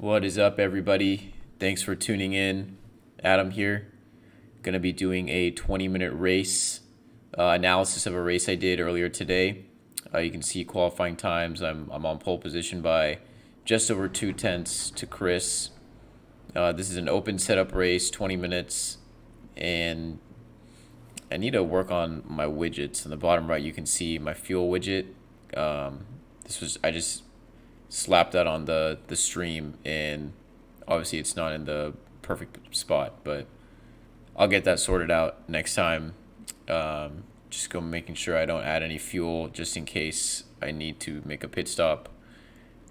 What is up, everybody? Thanks for tuning in. Adam here. Going to be doing a 20-minute race analysis of a race I did earlier today. You can see qualifying times. I'm on pole position by just over 2/10 to Chris. This is an open setup race, 20 minutes, and I need to work on my widgets. On the bottom right, you can see my fuel widget. I just slapped that on the stream, and obviously it's not in the perfect spot, but I'll get that sorted out next time. Just go making sure I don't add any fuel just in case I need to make a pit stop.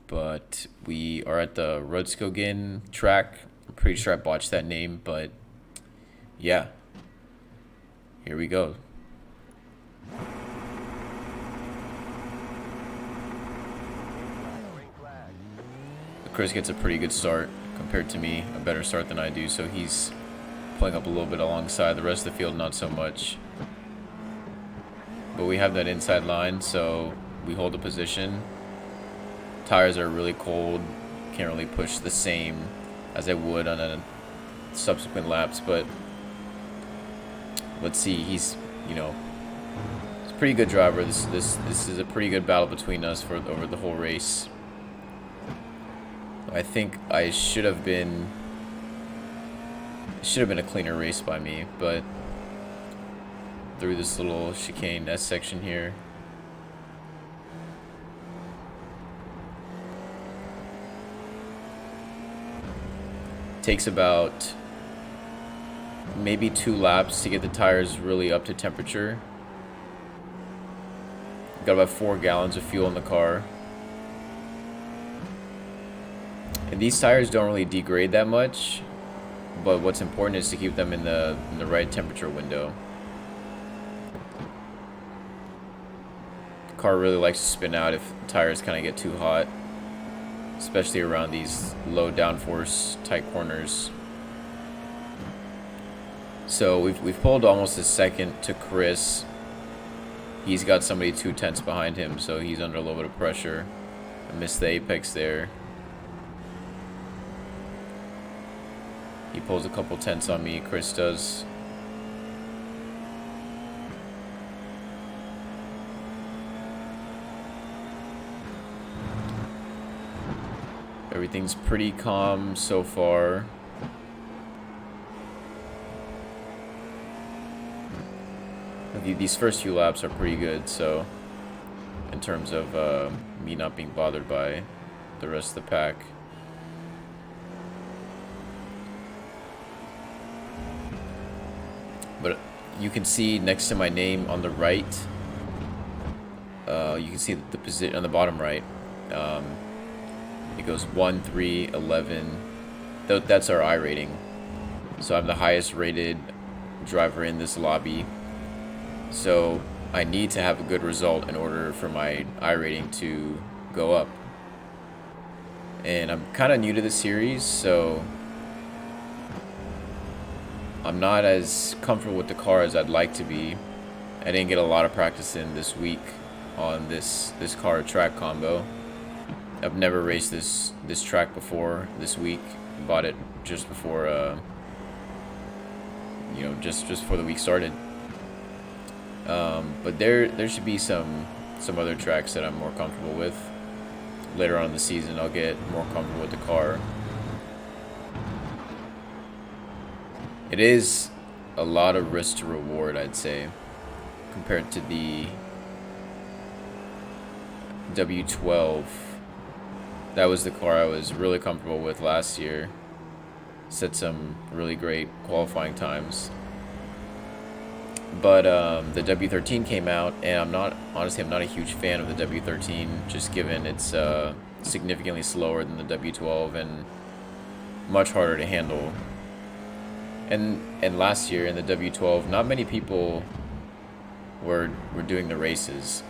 But we are at the Rudskogen track. I'm pretty sure I botched that name, but yeah, here we go. Chris gets a pretty good start compared to me, a better start than I do, so he's pulling up a little bit alongside. The rest of the field, not so much. But we have that inside line, so we hold a position. Tires are really cold, can't really push the same as I would on a subsequent laps, but let's see. He's a pretty good driver. This is a pretty good battle between us over the whole race. I think I should have been a cleaner race by me, but through this little chicane S section here, takes about maybe 2 laps to get the tires really up to temperature. Got about 4 gallons of fuel in the car. And these tires don't really degrade that much, but what's important is to keep them in the right temperature window. The car really likes to spin out if tires kind of get too hot, especially around these low downforce tight corners. So we've pulled almost a second to Chris. He's got somebody 2/10 behind him, so he's under a little bit of pressure. I missed the apex there. He pulls a couple tenths on me, Chris does. Everything's pretty calm so far. These first few laps are pretty good, so in terms of me not being bothered by the rest of the pack. But you can see next to my name on the right, you can see the position on the bottom right. It goes 1, 3, 11. That's our I rating. So I'm the highest rated driver in this lobby. So I need to have a good result in order for my I rating to go up. And I'm kind of new to the series, so I'm not as comfortable with the car as I'd like to be. I didn't get a lot of practice in this week on this car track combo. I've never raced this track before this week. Bought it just before just before the week started. But there should be some other tracks that I'm more comfortable with. Later on in the season, I'll get more comfortable with the car. It is a lot of risk to reward, I'd say, compared to the W12. That was the car I was really comfortable with last year. Set some really great qualifying times. But the W13 came out, and I'm not a huge fan of the W13, just given it's significantly slower than the W12 and much harder to handle. And last year in the W12, not many people were doing the races.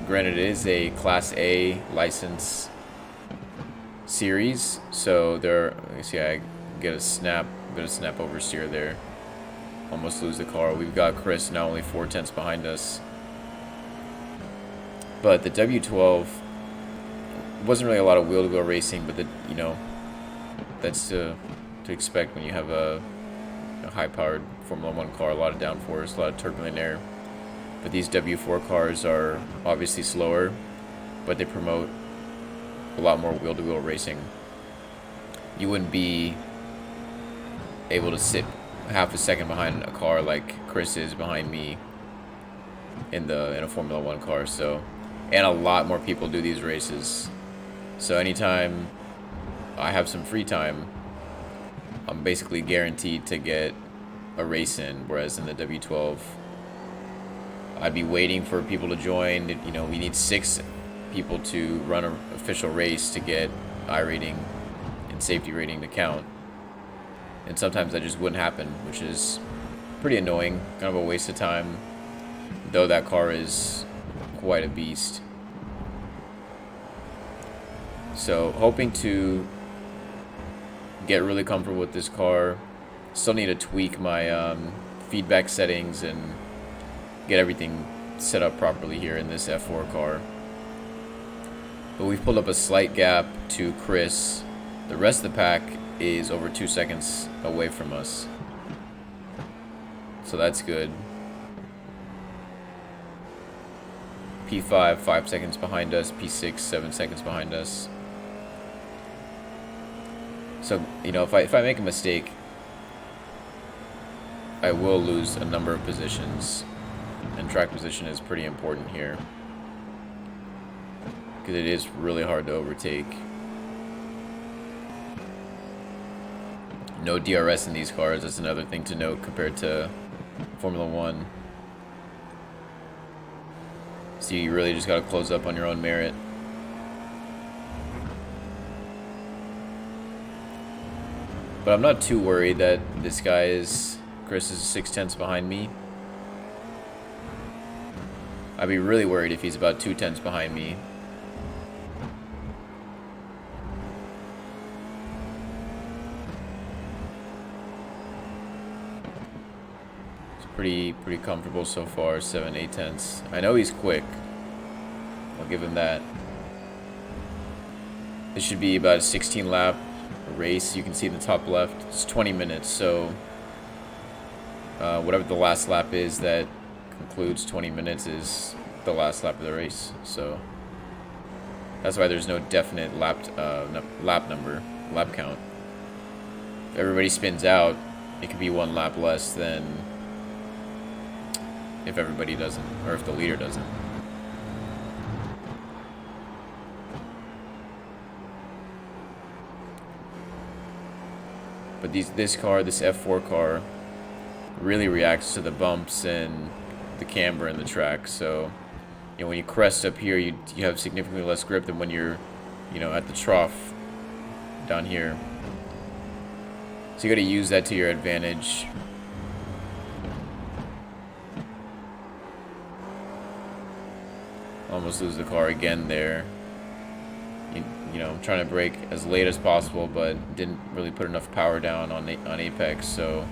Granted, it is a Class A license series, so I get a snap oversteer there. Almost lose the car. We've got Chris now only 4/10 behind us. But the W12 wasn't really a lot of wheel-to-wheel racing, but that's to expect when you have a high-powered Formula 1 car, a lot of downforce, a lot of turbulent air. But these W4 cars are obviously slower, but they promote a lot more wheel-to-wheel racing. You wouldn't be able to sit half a second behind a car like Chris is behind me in a Formula 1 car. So, and a lot more people do these races. So anytime I have some free time, I'm basically guaranteed to get a race in, whereas in the W12 I'd be waiting for people to join. You know, we need 6 people to run an official race to get iRating and safety rating to count, and sometimes that just wouldn't happen, which is pretty annoying, kind of a waste of time, though that car is quite a beast. So hoping to get really comfortable with this car. Still need to tweak my feedback settings and get everything set up properly here in this F4 car. But we've pulled up a slight gap to Chris. The rest of the pack is over 2 seconds away from us, so that's good. P5 5 seconds behind us, P6 7 seconds behind us. So, you know, if I make a mistake, I will lose a number of positions, and track position is pretty important here because it is really hard to overtake. No DRS in these cars, that's another thing to note compared to Formula 1. So you really just gotta close up on your own merit. But I'm not too worried that this guy is, Chris is 6/10 behind me. I'd be really worried if he's about 2/10 behind me. It's pretty comfortable so far, 7/8. I know he's quick. I'll give him that. This should be about a 16 lap race. You can see in the top left, it's 20 minutes, so whatever the last lap is that concludes 20 minutes is the last lap of the race. So that's why there's no definite lap number, lap count. If everybody spins out, it could be 1 lap less than if everybody doesn't, or if the leader doesn't. But this car, this F4 car, really reacts to the bumps and the camber in the track. So, you know, when you crest up here, you have significantly less grip than when you're, you know, at the trough down here. So you got to use that to your advantage. Almost lose the car again there. You know, I'm trying to brake as late as possible, but didn't really put enough power down on apex, so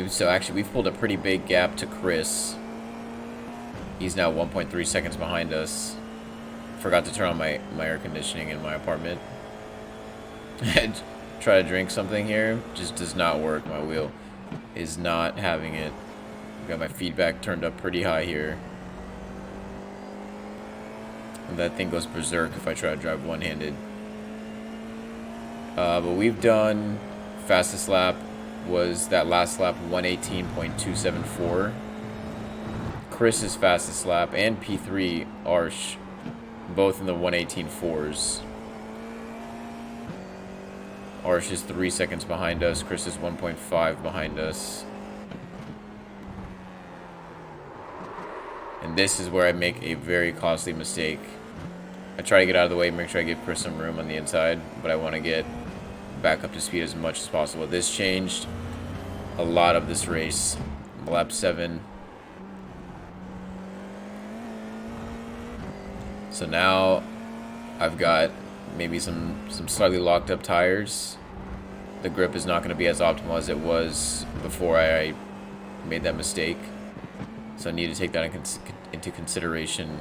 so actually we've pulled a pretty big gap to Chris. He's now 1.3 seconds behind us. Forgot to turn on my air conditioning in my apartment. Try to drink something here, just does not work. My wheel is not having it. Got my feedback turned up pretty high here. And that thing goes berserk if I try to drive one-handed. But we've done, fastest lap was that last lap, 118.274. Chris's fastest lap and P3 Arsh, both in the 118.4s. Arsh is 3 seconds behind us. Chris is 1.5 behind us. And this is where I make a very costly mistake. I try to get out of the way, make sure I give Chris some room on the inside, but I want to get back up to speed as much as possible. This changed a lot of this race. Lap 7. So now I've got maybe some slightly locked up tires. The grip is not going to be as optimal as it was before I made that mistake. So I need to take that into consideration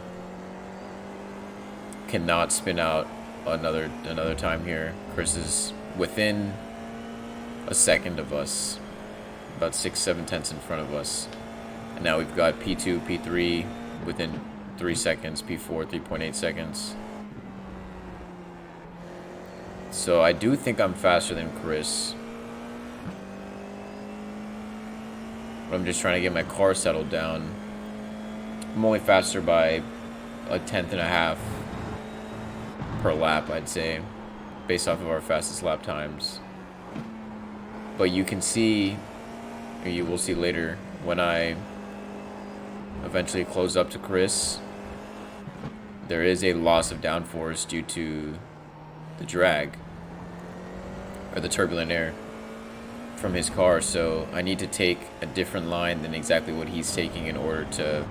cannot spin out another time here. Chris is within a second of us, about 6-7 tenths in front of us. And now we've got P2, P3 within 3 seconds, P4 3.8 seconds. So I do think I'm faster than Chris. But I'm just trying to get my car settled down. I'm only faster by a tenth and a half per lap, I'd say, based off of our fastest lap times. But you can see, or you will see later, when I eventually close up to Chris, there is a loss of downforce due to the drag, or the turbulent air from his car. So I need to take a different line than exactly what he's taking in order to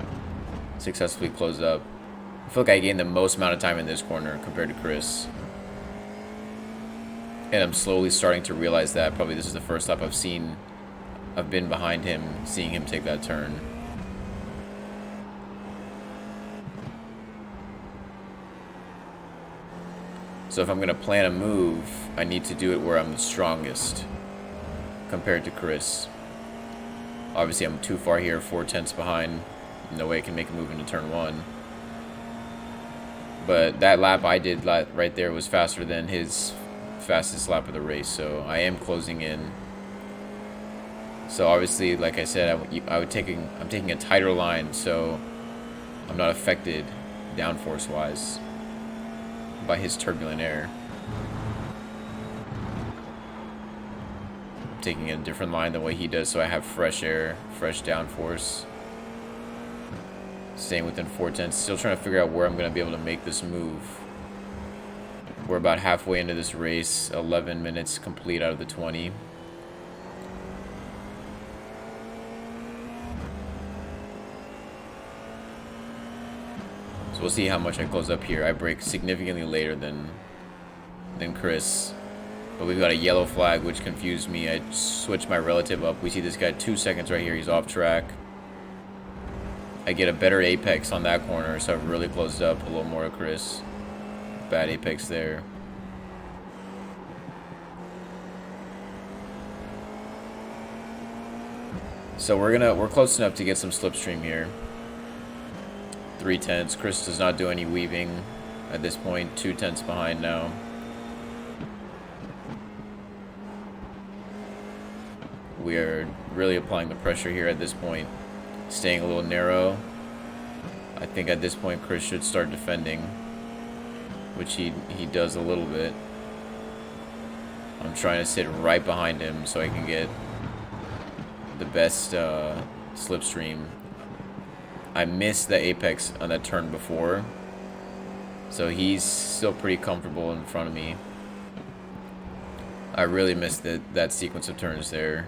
successfully close up. I feel like I gained the most amount of time in this corner compared to Chris. And I'm slowly starting to realize that. Probably this is the first lap I've been behind him, seeing him take that turn. So if I'm going to plan a move, I need to do it where I'm the strongest compared to Chris. Obviously, I'm too far here, 4 tenths behind. No way I can make a move into turn 1. But that lap I did right there was faster than his fastest lap of the race, so I am closing in. So obviously, like I said, I'm taking a tighter line, so I'm not affected downforce-wise by his turbulent air. I'm taking a different line than what he does, so I have fresh air, fresh downforce. Staying within 4 tenths. Still trying to figure out where I'm going to be able to make this move. We're about halfway into this race. 11 minutes complete out of the 20. So we'll see how much I close up here. I brake significantly later than Chris. But we've got a yellow flag, which confused me. I switched my relative up. We see this guy 2 seconds right here. He's off track. I get a better apex on that corner, so I've really closed up a little more to Chris. Bad apex there. So we're close enough to get some slipstream here. 3 tenths. Chris does not do any weaving at this point. 2 tenths behind now. We are really applying the pressure here at this point. Staying a little narrow. I think at this point Chris should start defending, which he does a little bit. I'm trying to sit right behind him so I can get the best slipstream. I missed the apex on that turn before, so he's still pretty comfortable in front of me. I really missed that sequence of turns there.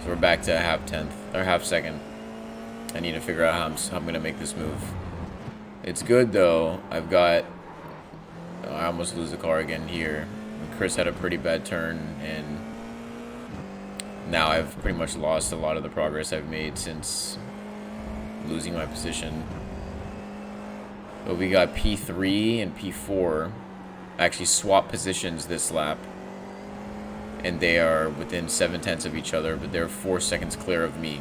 So we're back to a half second. I need to figure out how I'm gonna make this move. It's good though. I almost lose the car again here. Chris had a pretty bad turn, and now I've pretty much lost a lot of the progress I've made since losing my position. But we got P3 and P4 actually swap positions this lap, and they are within 7 tenths of each other, but they're 4 seconds clear of me.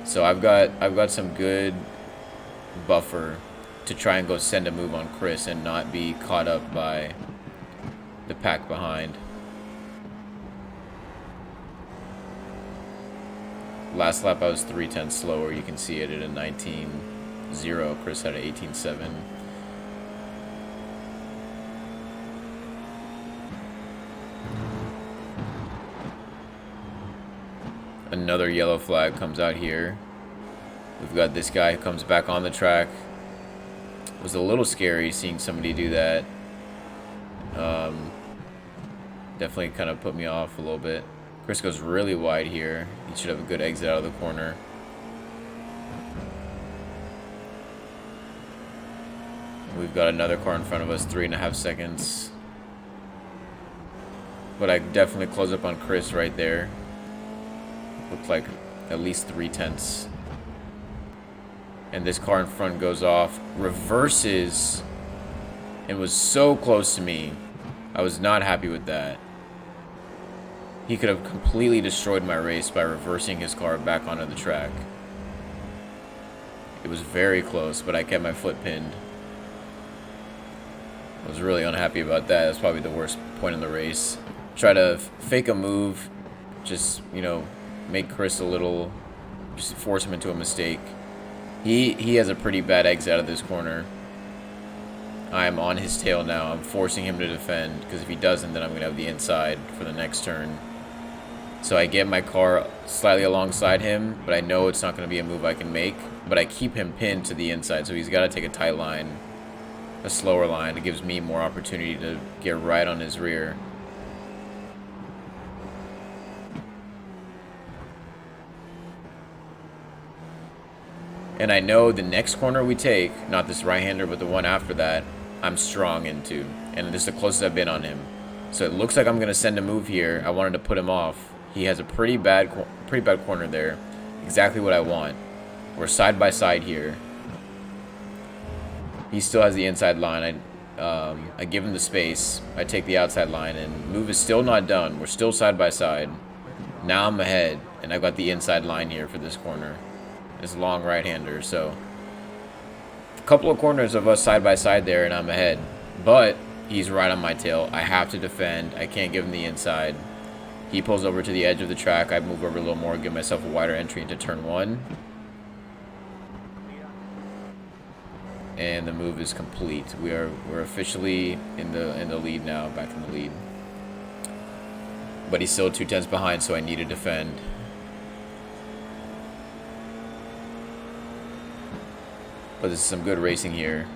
So I've got some good buffer to try and go send a move on Chris and not be caught up by the pack behind. Last lap I was 3 tenths slower. You can see it at a 19.0. Chris had an 18.7. Another yellow flag comes out here. We've got this guy who comes back on the track. It was a little scary seeing somebody do that. Definitely kind of put me off a little bit. Chris goes really wide here. He should have a good exit out of the corner. We've got another car in front of us, 3.5 seconds. But I definitely close up on Chris right there. Looks like at least 3 tenths And this car in front goes off, reverses, and was so close to me. I was not happy with that. He could have completely destroyed my race by reversing his car back onto the track. It was very close, but I kept my foot pinned. I was really unhappy about that. That's probably the worst point in the race. Try to fake a move, just, you know, make Chris a little, just force him into a mistake. He has a pretty bad exit out of this corner. I'm on his tail now. I'm forcing him to defend, because if he doesn't, then I'm going to have the inside for the next turn. So I get my car slightly alongside him, but I know it's not going to be a move I can make. But I keep him pinned to the inside, so he's got to take a tight line, a slower line. It gives me more opportunity to get right on his rear. And I know the next corner we take, not this right-hander, but the one after that, I'm strong into. And this is the closest I've been on him. So it looks like I'm going to send a move here. I wanted to put him off. He has a pretty bad corner there. Exactly what I want. We're side by side here. He still has the inside line. I give him the space. I take the outside line, and move is still not done. We're still side by side. Now I'm ahead, and I've got the inside line here for this corner. This long right-hander. So a couple of corners of us side by side there, and I'm ahead. But he's right on my tail. I have to defend. I can't give him the inside. He pulls over to the edge of the track. I move over a little more, give myself a wider entry into turn one. And the move is complete. We're officially in the lead now, back in the lead. But he's still 2/10 behind, so I need to defend. But this is some good racing here.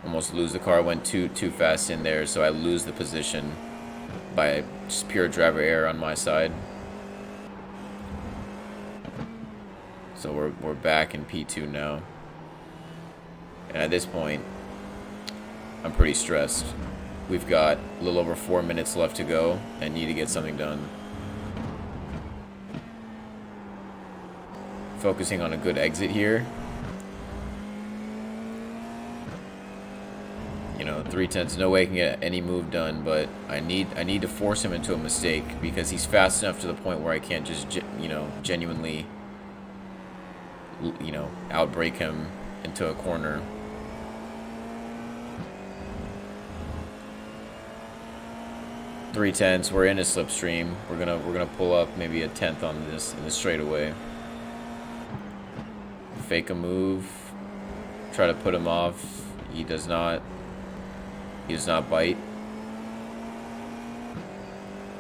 Almost lose the car. Went too fast in there, so I lose the position by just pure driver error on my side. So we're back in P2 now. And at this point, I'm pretty stressed. We've got a little over 4 minutes left to go and need to get something done. Focusing on a good exit here. You know, 3/10, no way I can get any move done, but I need to force him into a mistake because he's fast enough to the point where I can't just, you know, genuinely, you know, outbrake him into a corner. .310, we're in a slipstream. We're gonna pull up maybe a 10th on this in the straightaway. Fake a move. Try to put him off. He does not. He does not bite.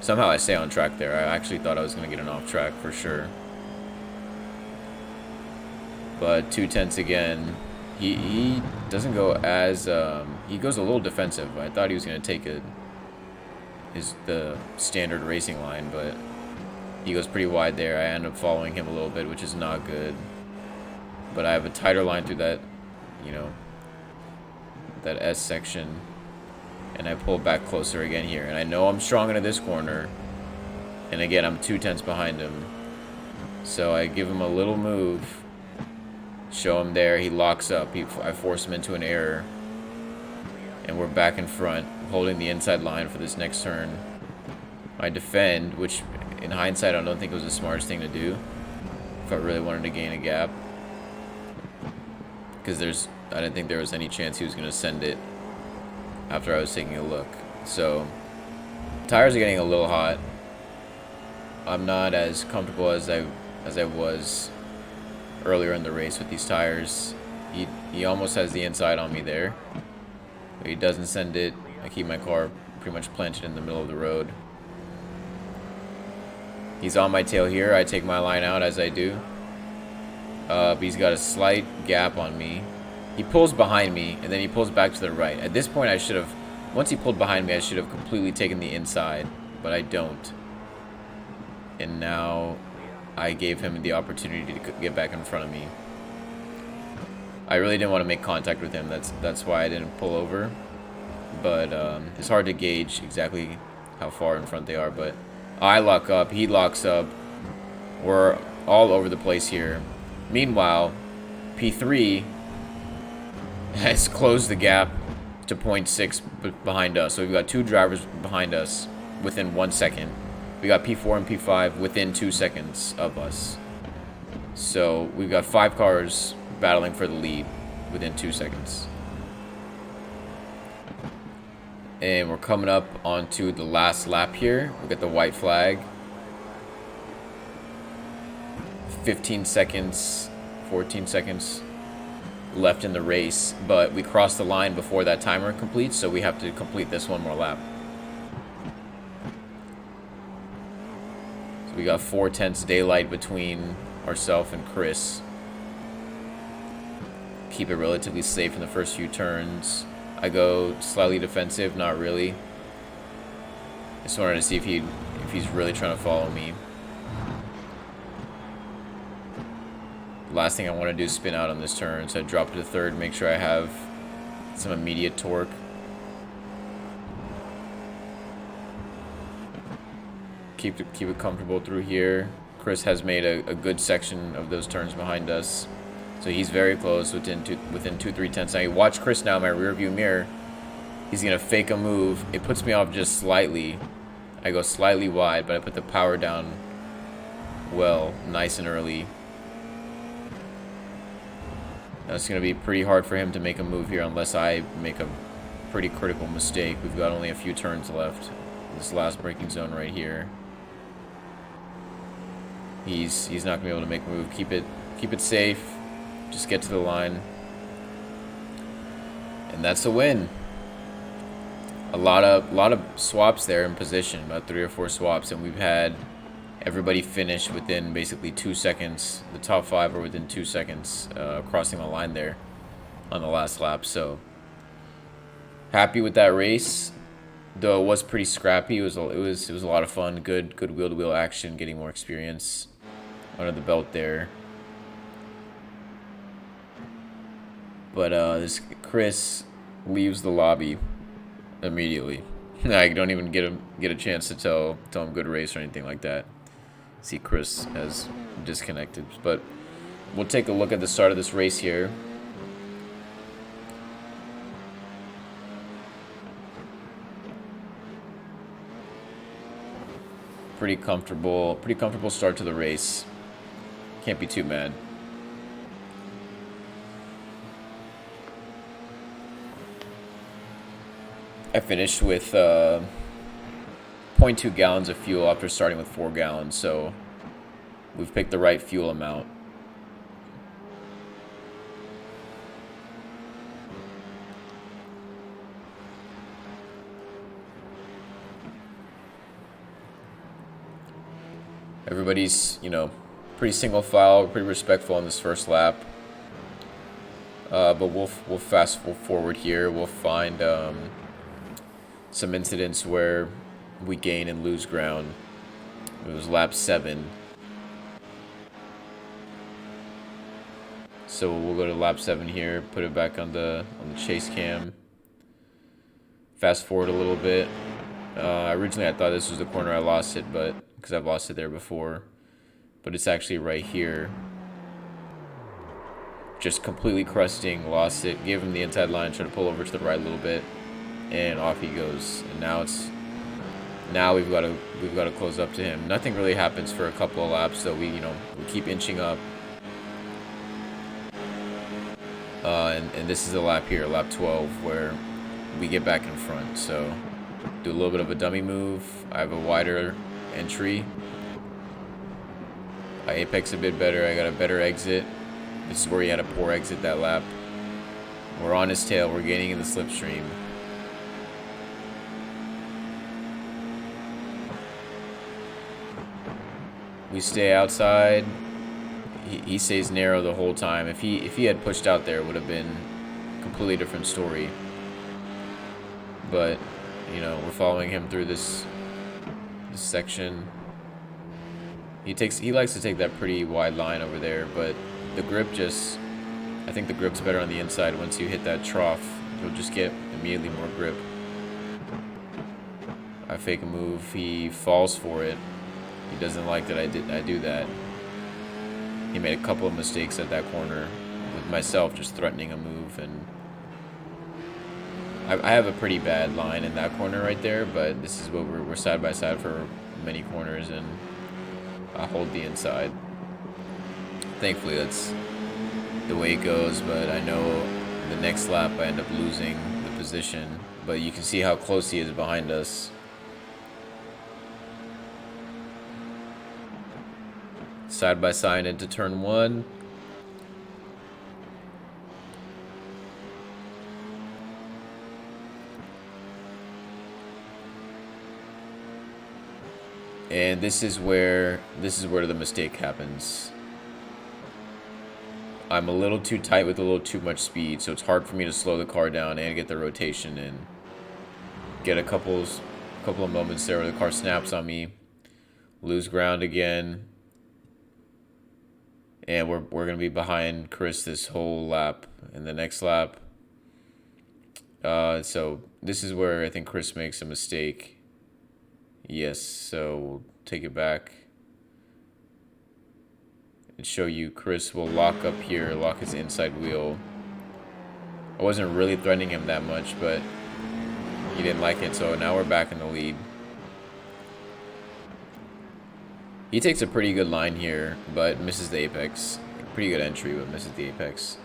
Somehow I stay on track there. I actually thought I was gonna get an off track for sure. But 2/10 again. He doesn't go as he goes a little defensive. I thought he was gonna take the standard racing line, but he goes pretty wide there. I end up following him a little bit, which is not good. But I have a tighter line through that, you know, that S section, and I pull back closer again here. And I know I'm strong into this corner, and again I'm 2/10 behind him. So I give him a little move, show him there. He locks up. I force him into an error, and we're back in front, holding the inside line for this next turn. I defend, which in hindsight I don't think was the smartest thing to do if I really wanted to gain a gap, because I didn't think there was any chance he was going to send it after I was taking a look. So tires are getting a little hot. I'm not as comfortable as I was earlier in the race with these tires. He almost has the inside on me there, but he doesn't send it. I keep my car pretty much planted in the middle of the road. He's on my tail here. I take my line out as I do. But he's got a slight gap on me. He pulls behind me, and then he pulls back to the right. At this point, once he pulled behind me, I should have completely taken the inside, but I don't. And now I gave him the opportunity to get back in front of me. I really didn't want to make contact with him. That's why I didn't pull over. But it's hard to gauge exactly how far in front they are. But I lock up. He locks up. We're all over the place here. Meanwhile, P3 has closed the gap to 0.6 behind us. So we've got 2 drivers behind us within 1 second. We got P4 and P5 within 2 seconds of us. So we've got 5 cars battling for the lead within 2 seconds. And we're coming up onto the last lap here. We got the white flag. 15 seconds, 14 seconds left in the race, but we crossed the line before that timer completes, so we have to complete this one more lap. So we got 4/10 daylight between ourselves and Chris. Keep it relatively safe in the first few turns. I go slightly defensive, not really. Just wanted to see if he's really trying to follow me. Last thing I want to do is spin out on this turn, so I drop it to third, make sure I have some immediate torque. Keep it comfortable through here. Chris has made a good section of those turns behind us, so he's very close, within 2-3 tenths. Now you watch Chris now in my rear view mirror. He's gonna fake a move. It puts me off just slightly. I go slightly wide, but I put the power down well, nice and early. Now it's going to be pretty hard for him to make a move here unless I make a pretty critical mistake. We've got only a few turns left. This last braking zone right here. He's not going to be able to make a move. Keep it safe. Just get to the line. And that's a win. A lot of swaps there in position, about 3 or 4 swaps, and we've had everybody finish within basically 2 seconds. The top 5 are within 2 seconds crossing the line there on the last lap. So happy with that race, though it was pretty scrappy. It was a lot of fun. Good wheel-to-wheel action, getting more experience under the belt there. But this Chris leaves the lobby immediately. I don't even get a chance to tell him good race or anything like that. See, Chris has disconnected, but we'll take a look at the start of this race here. Pretty comfortable start to the race. Can't be too mad. I finished with 0.2 gallons of fuel after starting with 4 gallons, so we've picked the right fuel amount. Everybody's, pretty single file, pretty respectful on this first lap. But we'll fast forward here. We'll find some incidents where we gain and lose ground. It was lap 7. So we'll go to lap 7 here, put it back on the chase cam. Fast forward a little bit. Originally I thought this was the corner I lost it, but because I've lost it there before. But it's actually right here. Just completely crusting, lost it, gave him the inside line, tried to pull over to the right a little bit, and off he goes. And now we've got to close up to him. Nothing really happens for a couple of laps, so we keep inching up. And this is the lap here, lap 12, where we get back in front. So do a little bit of a dummy move. I have a wider entry. I apex a bit better. I got a better exit. This is where he had a poor exit that lap. We're on his tail. We're gaining in the slipstream. We stay outside. He stays narrow the whole time. If he had pushed out there, it would have been a completely different story. But we're following him through this section. He likes to take that pretty wide line over there, but the grip I think the grip's better on the inside. Once you hit that trough, you'll just get immediately more grip. I fake a move, he falls for it. He doesn't like that I do that. he made a couple of mistakes at that corner with myself just threatening a move, and I have a pretty bad line in that corner right there, but this is what we're side by side for many corners, and I hold the inside. Thankfully, that's the way it goes, but I know the next lap I end up losing the position, but you can see how close he is behind us. Side by side into turn 1. And this is where the mistake happens. I'm a little too tight with a little too much speed, so it's hard for me to slow the car down and get the rotation in. Get a couple of moments there where the car snaps on me, lose ground again, and we're gonna be behind Chris this whole lap. In the next lap, so this is where I think Chris makes a mistake. Yes, so we'll take it back and show you Chris will lock up here, lock his inside wheel. I wasn't really threatening him that much, but he didn't like it, so now we're back in the lead. He takes a pretty good line here, but misses the apex. Pretty good entry, but misses the apex.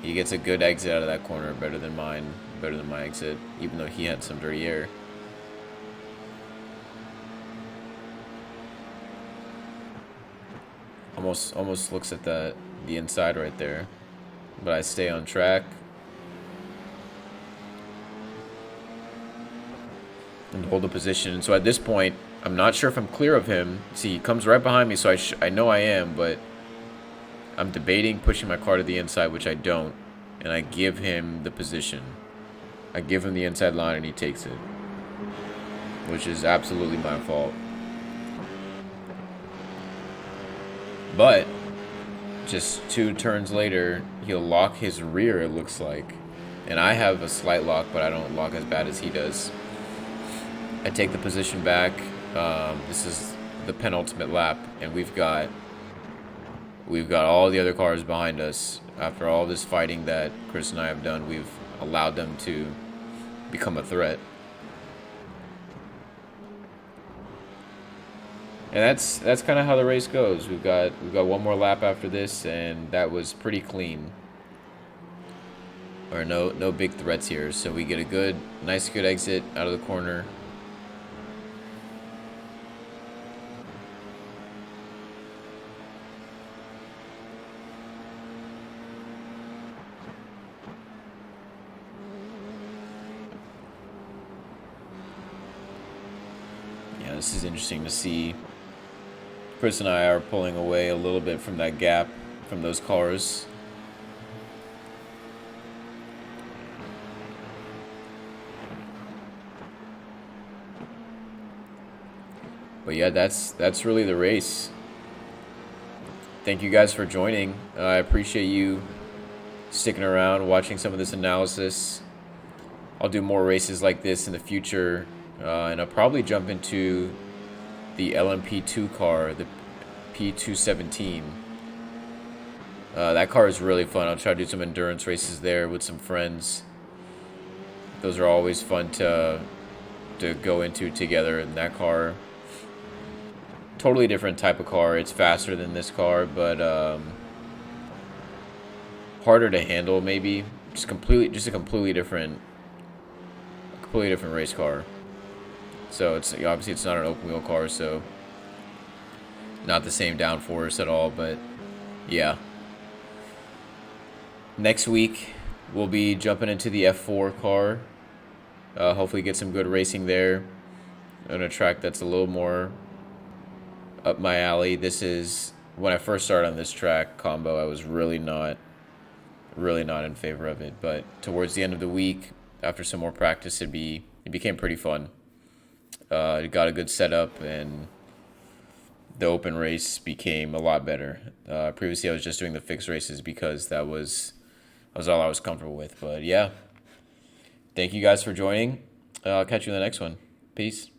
He gets a good exit out of that corner, better than mine, better than my exit, even though he had some dirty air. Almost looks at the inside right there, but I stay on track and hold the position. So at this point, I'm not sure if I'm clear of him. See, he comes right behind me, so I know I am, but I'm debating pushing my car to the inside, which I don't, and I give him the position. I give him the inside line, and he takes it, which is absolutely my fault. But just 2 turns later, he'll lock his rear, it looks like. And I have a slight lock, but I don't lock as bad as he does. I take the position back. This is the penultimate lap, and we've got all the other cars behind us. After all this fighting that Chris and I have done, we've allowed them to become a threat. And that's kind of how the race goes. We've got one more lap after this, and that was pretty clean. Or no big threats here. So we get a nice good exit out of the corner. Yeah, this is interesting to see. Chris and I are pulling away a little bit from that gap from those cars. But yeah, that's really the race. Thank you guys for joining. I appreciate you sticking around, watching some of this analysis. I'll do more races like this in the future, and I'll probably jump into the LMP2 car, the P217. That car is really fun. I'll try to do some endurance races there with some friends. Those are always fun to go into together. In that car, totally different type of car. It's faster than this car, but harder to handle maybe. Just a completely different race car. So it's obviously it's not an open wheel car, so not the same downforce at all. But yeah, next week we'll be jumping into the F4 car. Hopefully get some good racing there on a track that's a little more up my alley. This is when I first started on this track combo. I was really not in favor of it, but towards the end of the week, after some more practice, it became pretty fun. It got a good setup, and the open race became a lot better. Previously, I was just doing the fixed races because that was all I was comfortable with. But yeah, thank you guys for joining. I'll catch you in the next one. Peace.